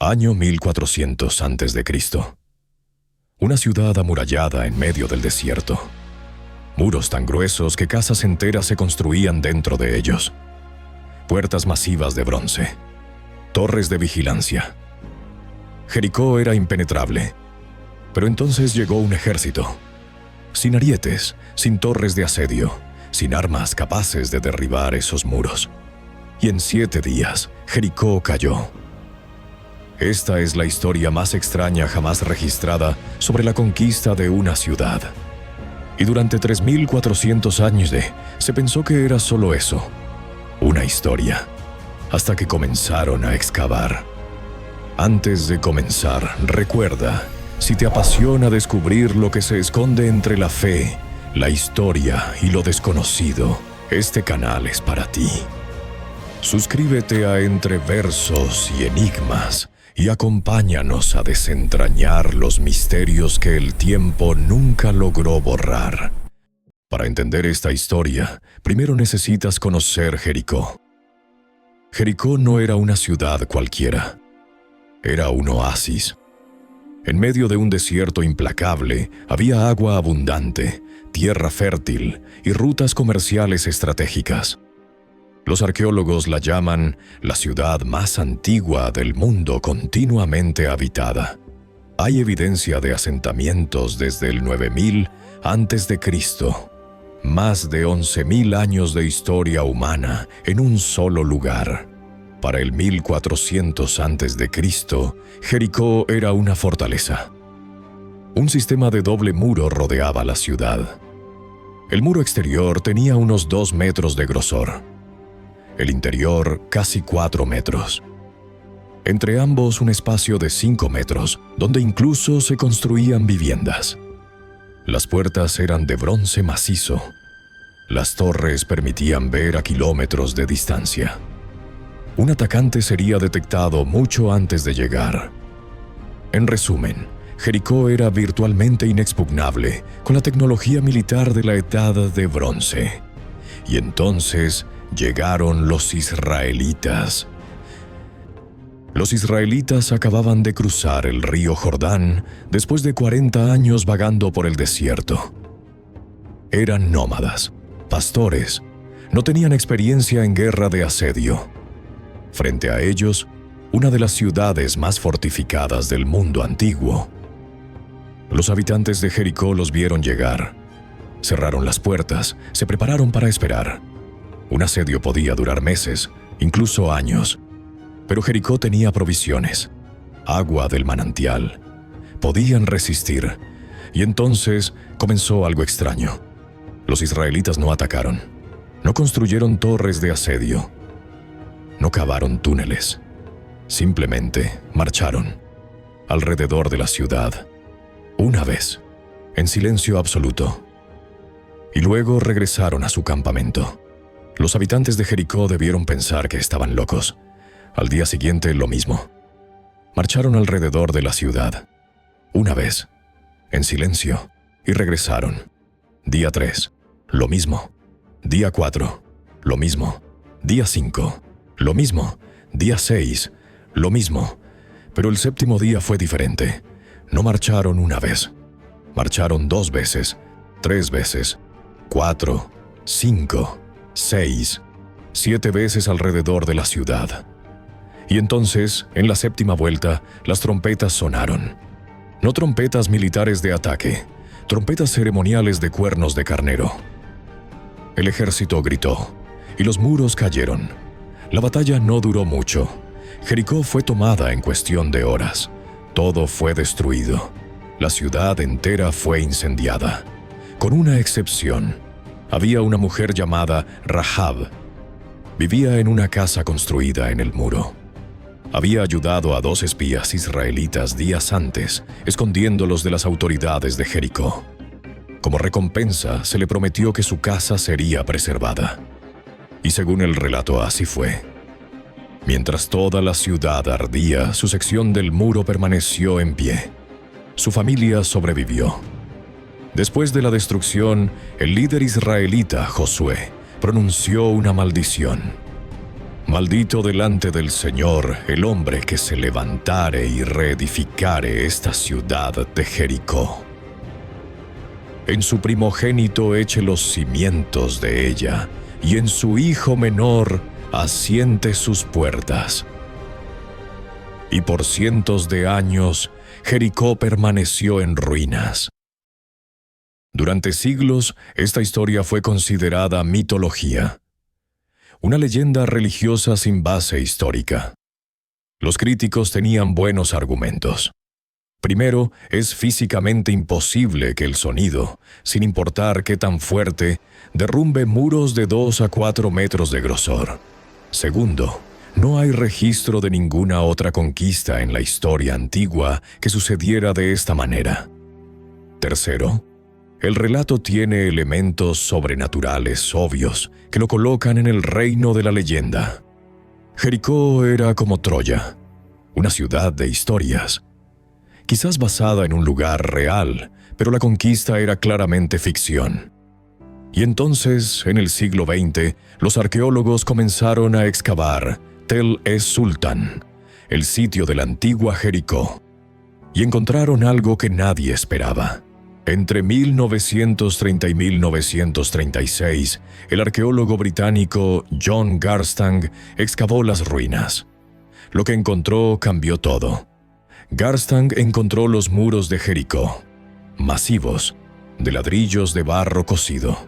Año 1400 a.C. Una ciudad amurallada en medio del desierto. Muros tan gruesos que casas enteras se construían dentro de ellos. Puertas masivas de bronce. Torres de vigilancia. Jericó era impenetrable. Pero entonces llegó un ejército. Sin arietes, sin torres de asedio, sin armas capaces de derribar esos muros. Y en 7 días, Jericó cayó. Esta es la historia más extraña jamás registrada sobre la conquista de una ciudad. Y durante 3400 años se pensó que era solo eso, una historia, hasta que comenzaron a excavar. Antes de comenzar, recuerda, si te apasiona descubrir lo que se esconde entre la fe, la historia y lo desconocido, este canal es para ti. Suscríbete a Entre Versos y Enigmas y acompáñanos a desentrañar los misterios que el tiempo nunca logró borrar. Para entender esta historia, primero necesitas conocer Jericó. Jericó no era una ciudad cualquiera. Era un oasis. En medio de un desierto implacable, había agua abundante, tierra fértil y rutas comerciales estratégicas. Los arqueólogos la llaman la ciudad más antigua del mundo continuamente habitada. Hay evidencia de asentamientos desde el 9000 a.C., más de 11.000 años de historia humana en un solo lugar. Para el 1400 a.C., Jericó era una fortaleza. Un sistema de doble muro rodeaba la ciudad. El muro exterior tenía unos 2 metros de grosor. El interior casi 4 metros. Entre ambos un espacio de 5 metros, donde incluso se construían viviendas. Las puertas eran de bronce macizo. Las torres permitían ver a kilómetros de distancia. Un atacante sería detectado mucho antes de llegar. En resumen, Jericó era virtualmente inexpugnable con la tecnología militar de la Edad de Bronce. Y entonces llegaron los israelitas. Los israelitas acababan de cruzar el río Jordán después de 40 años vagando por el desierto. Eran nómadas, pastores, no tenían experiencia en guerra de asedio. Frente a ellos, una de las ciudades más fortificadas del mundo antiguo. Los habitantes de Jericó los vieron llegar. Cerraron las puertas, se prepararon para esperar. Un asedio podía durar meses, incluso años. Pero Jericó tenía provisiones, agua del manantial. Podían resistir. Y entonces comenzó algo extraño. Los israelitas no atacaron. No construyeron torres de asedio. No cavaron túneles. Simplemente marcharon alrededor de la ciudad. Una vez, en silencio absoluto. Y luego regresaron a su campamento. Los habitantes de Jericó debieron pensar que estaban locos. Al día siguiente, lo mismo. Marcharon alrededor de la ciudad. Una vez, en silencio, y regresaron. Día 3, lo mismo. Día 4, lo mismo. Día 5, lo mismo. Día 6, lo mismo. Pero el 7º día fue diferente. No marcharon una vez. Marcharon 2 veces, 3 veces, 4, 5, 6, 7 veces alrededor de la ciudad. Y entonces, en la 7ª vuelta, las trompetas sonaron. No trompetas militares de ataque, trompetas ceremoniales de cuernos de carnero. El ejército gritó, y los muros cayeron. La batalla no duró mucho. Jericó fue tomada en cuestión de horas. Todo fue destruido. La ciudad entera fue incendiada. Con una excepción. Había una mujer llamada Rahab. Vivía en una casa construida en el muro. Había ayudado a 2 espías israelitas días antes, escondiéndolos de las autoridades de Jericó. Como recompensa, se le prometió que su casa sería preservada. Y según el relato, así fue. Mientras toda la ciudad ardía, su sección del muro permaneció en pie. Su familia sobrevivió. Después de la destrucción, el líder israelita, Josué, pronunció una maldición. Maldito delante del Señor el hombre que se levantare y reedificare esta ciudad de Jericó. En su primogénito eche los cimientos de ella, y en su hijo menor asiente sus puertas. Y por cientos de años Jericó permaneció en ruinas. Durante siglos, esta historia fue considerada mitología, una leyenda religiosa sin base histórica. Los críticos tenían buenos argumentos. Primero, es físicamente imposible que el sonido, sin importar qué tan fuerte, derrumbe muros de 2 a 4 metros de grosor. Segundo, no hay registro de ninguna otra conquista en la historia antigua que sucediera de esta manera. Tercero, el relato tiene elementos sobrenaturales obvios que lo colocan en el reino de la leyenda. Jericó era como Troya, una ciudad de historias, quizás basada en un lugar real, pero la conquista era claramente ficción. Y entonces, en el siglo XX, los arqueólogos comenzaron a excavar Tel es-Sultan, el sitio de la antigua Jericó, y encontraron algo que nadie esperaba. Entre 1930 y 1936, el arqueólogo británico John Garstang excavó las ruinas. Lo que encontró cambió todo. Garstang encontró los muros de Jericó, masivos, de ladrillos de barro cocido,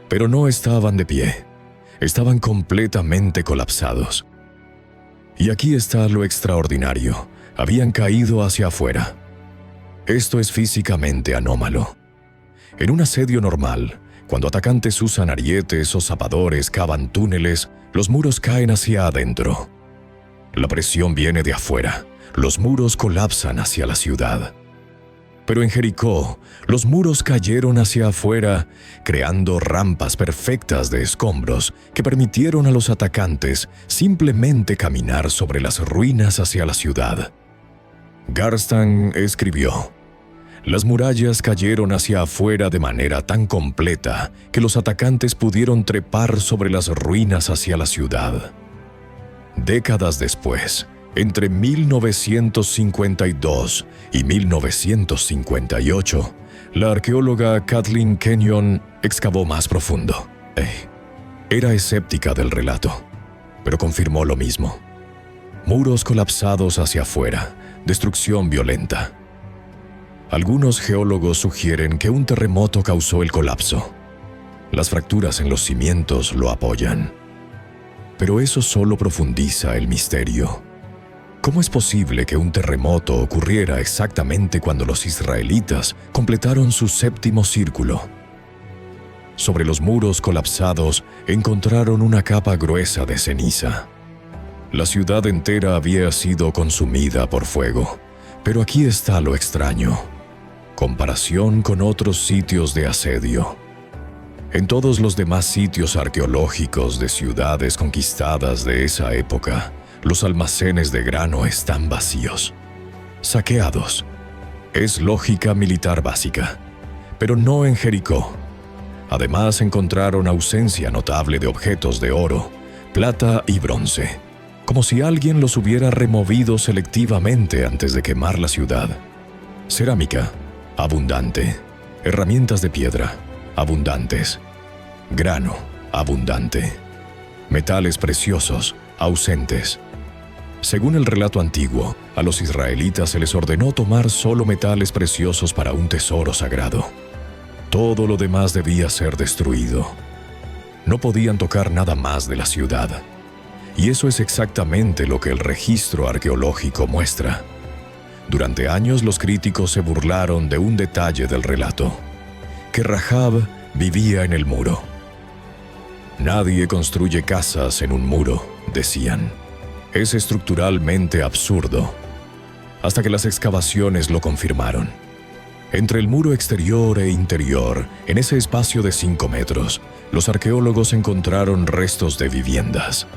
pero no estaban de pie, estaban completamente colapsados. Y aquí está lo extraordinario, habían caído hacia afuera. Esto es físicamente anómalo. En un asedio normal, cuando atacantes usan arietes o zapadores cavan túneles, los muros caen hacia adentro. La presión viene de afuera, los muros colapsan hacia la ciudad. Pero en Jericó, los muros cayeron hacia afuera, creando rampas perfectas de escombros que permitieron a los atacantes simplemente caminar sobre las ruinas hacia la ciudad. Garstang escribió: las murallas cayeron hacia afuera de manera tan completa que los atacantes pudieron trepar sobre las ruinas hacia la ciudad. Décadas después, entre 1952 y 1958, la arqueóloga Kathleen Kenyon excavó más profundo. Era escéptica del relato, pero confirmó lo mismo. Muros colapsados hacia afuera, destrucción violenta. Algunos geólogos sugieren que un terremoto causó el colapso. Las fracturas en los cimientos lo apoyan. Pero eso solo profundiza el misterio. ¿Cómo es posible que un terremoto ocurriera exactamente cuando los israelitas completaron su 7º círculo? Sobre los muros colapsados encontraron una capa gruesa de ceniza. La ciudad entera había sido consumida por fuego. Pero aquí está lo extraño. Comparación con otros sitios de asedio. En todos los demás sitios arqueológicos de ciudades conquistadas de esa época, los almacenes de grano están vacíos, saqueados. Es lógica militar básica, pero no en Jericó. Además, encontraron ausencia notable de objetos de oro, plata y bronce, como si alguien los hubiera removido selectivamente antes de quemar la ciudad. Cerámica, abundante. Herramientas de piedra, abundantes. Grano, abundante. Metales preciosos, ausentes. Según el relato antiguo, a los israelitas se les ordenó tomar solo metales preciosos para un tesoro sagrado. Todo lo demás debía ser destruido. No podían tocar nada más de la ciudad. Y eso es exactamente lo que el registro arqueológico muestra. Durante años los críticos se burlaron de un detalle del relato, que Rahab vivía en el muro. Nadie construye casas en un muro, decían. Es estructuralmente absurdo, hasta que las excavaciones lo confirmaron. Entre el muro exterior e interior, en ese espacio de 5 metros, los arqueólogos encontraron restos de viviendas.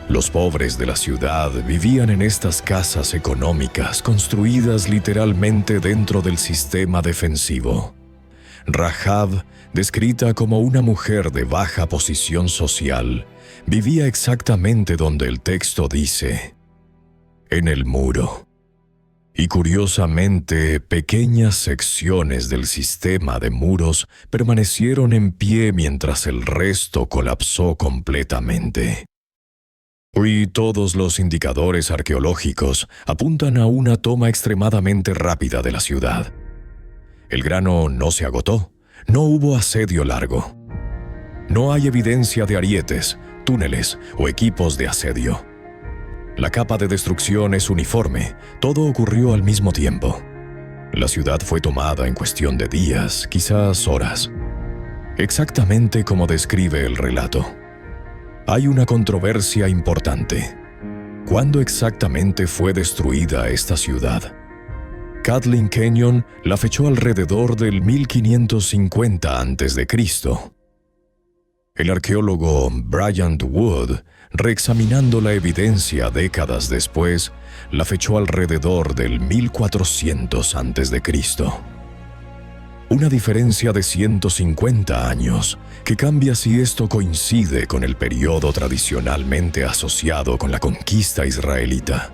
Los pobres de la ciudad vivían en estas casas económicas construidas literalmente dentro del sistema defensivo. Rahab, descrita como una mujer de baja posición social, vivía exactamente donde el texto dice, en el muro. Y curiosamente, pequeñas secciones del sistema de muros permanecieron en pie mientras el resto colapsó completamente. Hoy todos los indicadores arqueológicos apuntan a una toma extremadamente rápida de la ciudad. El grano no se agotó, no hubo asedio largo. No hay evidencia de arietes, túneles o equipos de asedio. La capa de destrucción es uniforme, todo ocurrió al mismo tiempo. La ciudad fue tomada en cuestión de días, quizás horas. Exactamente como describe el relato. Hay una controversia importante. ¿Cuándo exactamente fue destruida esta ciudad? Kathleen Kenyon la fechó alrededor del 1550 a.C. El arqueólogo Bryant Wood, reexaminando la evidencia décadas después, la fechó alrededor del 1400 a.C. Una diferencia de 150 años, que cambia si esto coincide con el periodo tradicionalmente asociado con la conquista israelita.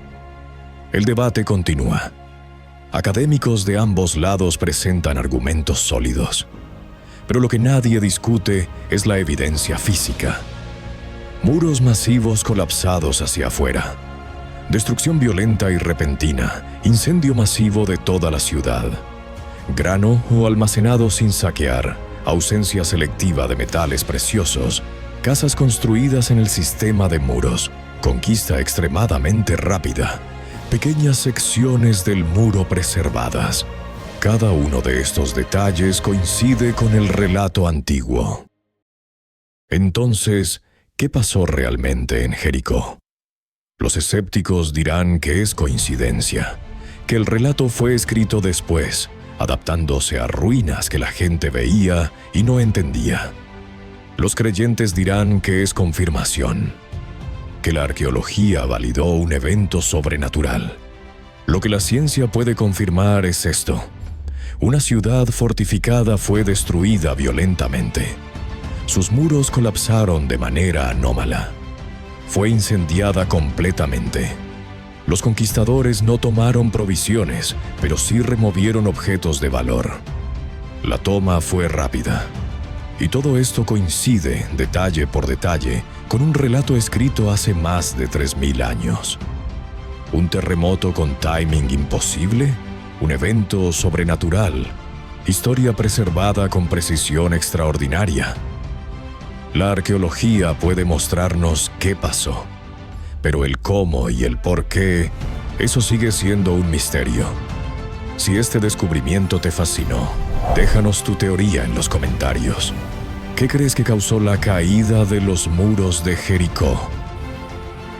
El debate continúa. Académicos de ambos lados presentan argumentos sólidos, pero lo que nadie discute es la evidencia física. Muros masivos colapsados hacia afuera, destrucción violenta y repentina, incendio masivo de toda la ciudad, grano o almacenado sin saquear, ausencia selectiva de metales preciosos, casas construidas en el sistema de muros, conquista extremadamente rápida, pequeñas secciones del muro preservadas. Cada uno de estos detalles coincide con el relato antiguo. Entonces, ¿qué pasó realmente en Jericó? Los escépticos dirán que es coincidencia, que el relato fue escrito después, adaptándose a ruinas que la gente veía y no entendía. Los creyentes dirán que es confirmación, que la arqueología validó un evento sobrenatural. Lo que la ciencia puede confirmar es esto: una ciudad fortificada fue destruida violentamente. Sus muros colapsaron de manera anómala. Fue incendiada completamente. Los conquistadores no tomaron provisiones, pero sí removieron objetos de valor. La toma fue rápida. Y todo esto coincide, detalle por detalle, con un relato escrito hace más de 3000 años. ¿Un terremoto con timing imposible? ¿Un evento sobrenatural? ¿Historia preservada con precisión extraordinaria? La arqueología puede mostrarnos qué pasó, pero el cómo y el por qué, eso sigue siendo un misterio. Si este descubrimiento te fascinó, déjanos tu teoría en los comentarios. ¿Qué crees que causó la caída de los muros de Jericó?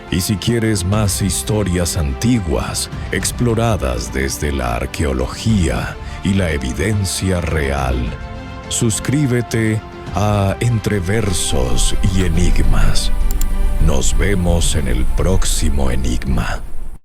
Y si quieres más historias antiguas, exploradas desde la arqueología y la evidencia real, suscríbete a Entre Versos y Enigmas. Nos vemos en el próximo enigma.